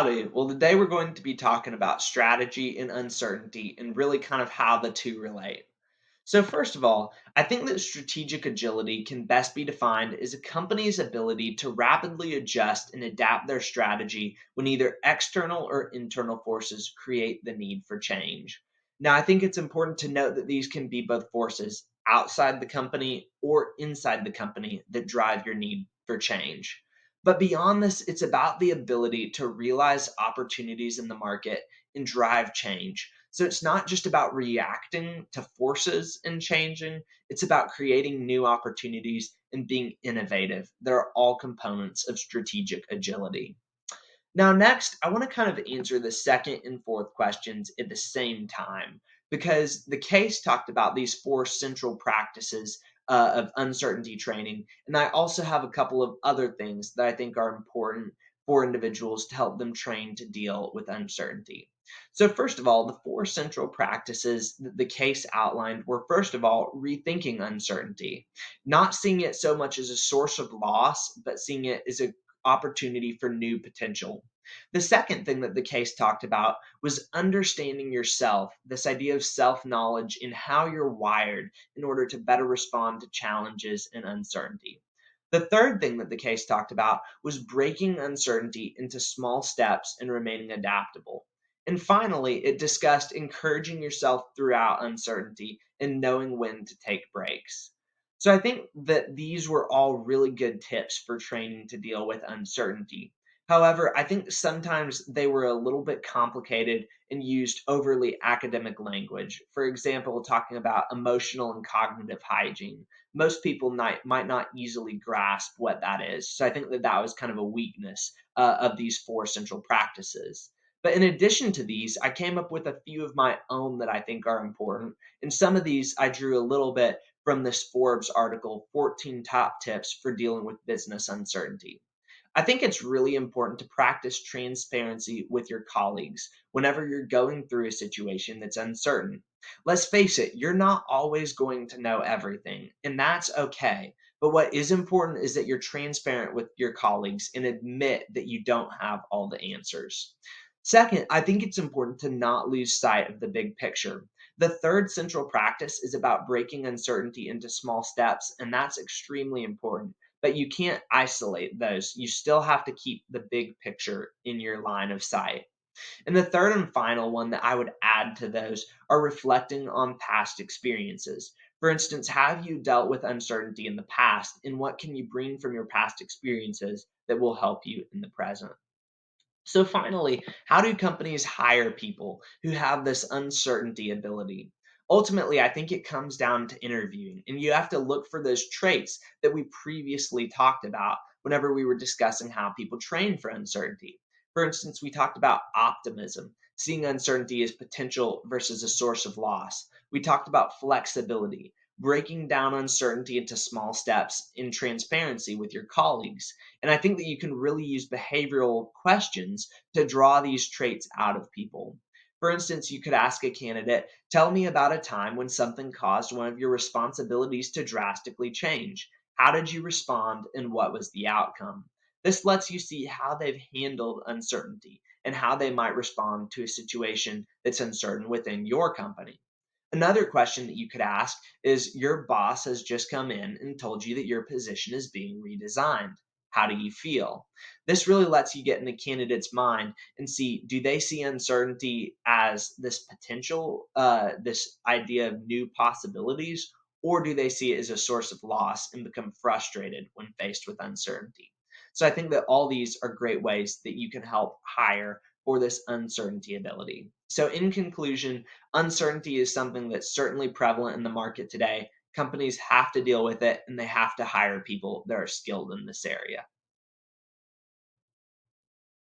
Howdy. Well, today we're going to be talking about strategy and uncertainty and really kind of how the two relate. So, first of all, I think that strategic agility can best be defined as a company's ability to rapidly adjust and adapt their strategy when either external or internal forces create the need for change. Now, I think it's important to note that these can be both forces outside the company or inside the company that drive your need for change. But beyond this, it's about the ability to realize opportunities in the market and drive change. So it's not just about reacting to forces and changing, it's about creating new opportunities and being innovative. They're all components of strategic agility. Now, next, I want to kind of answer the second and fourth questions at the same time because the case talked about these four central practices of uncertainty training. And I also have a couple of other things that I think are important for individuals to help them train to deal with uncertainty. So, first of all, the four central practices that the case outlined were, first of all, rethinking uncertainty, not seeing it so much as a source of loss, but seeing it as an opportunity for new potential. The second thing that the case talked about was understanding yourself, this idea of self knowledge and how you're wired in order to better respond to challenges and uncertainty. The third thing that the case talked about was breaking uncertainty into small steps and remaining adaptable. And finally, it discussed encouraging yourself throughout uncertainty and knowing when to take breaks. So I think that these were all really good tips for training to deal with uncertainty. However, I think sometimes they were a little bit complicated and used overly academic language. For example, talking about emotional and cognitive hygiene. Most people might not easily grasp what that is. So I think that that was kind of a weakness of these four central practices. But in addition to these, I came up with a few of my own that I think are important. And some of these I drew a little bit from this Forbes article, 14 Top Tips for Dealing with Business Uncertainty. I think it's really important to practice transparency with your colleagues whenever you're going through a situation that's uncertain. Let's face it, you're not always going to know everything, and that's okay. But what is important is that you're transparent with your colleagues and admit that you don't have all the answers. Second, I think it's important to not lose sight of the big picture. The third central practice is about breaking uncertainty into small steps, and that's extremely important, but you can't isolate those. You still have to keep the big picture in your line of sight. And the third and final one that I would add to those are reflecting on past experiences. For instance, have you dealt with uncertainty in the past, and what can you bring from your past experiences that will help you in the present? So, finally, how do companies hire people who have this uncertainty ability? Ultimately, I think it comes down to interviewing, and you have to look for those traits that we previously talked about whenever we were discussing how people train for uncertainty. For instance, we talked about optimism, seeing uncertainty as potential versus a source of loss. We talked about flexibility, breaking down uncertainty into small steps in transparency with your colleagues. And I think that you can really use behavioral questions to draw these traits out of people. For instance, you could ask a candidate, tell me about a time when something caused one of your responsibilities to drastically change. How did you respond and what was the outcome? This lets you see how they've handled uncertainty and how they might respond to a situation that's uncertain within your company. Another question that you could ask is your boss has just come in and told you that your position is being redesigned. How do you feel? This really lets you get in the candidate's mind and see, do they see uncertainty as this potential, this idea of new possibilities, or do they see it as a source of loss and become frustrated when faced with uncertainty? So I think that all these are great ways that you can help hire for this uncertainty ability. So, in conclusion, uncertainty is something that's certainly prevalent in the market today. Companies have to deal with it and they have to hire people that are skilled in this area.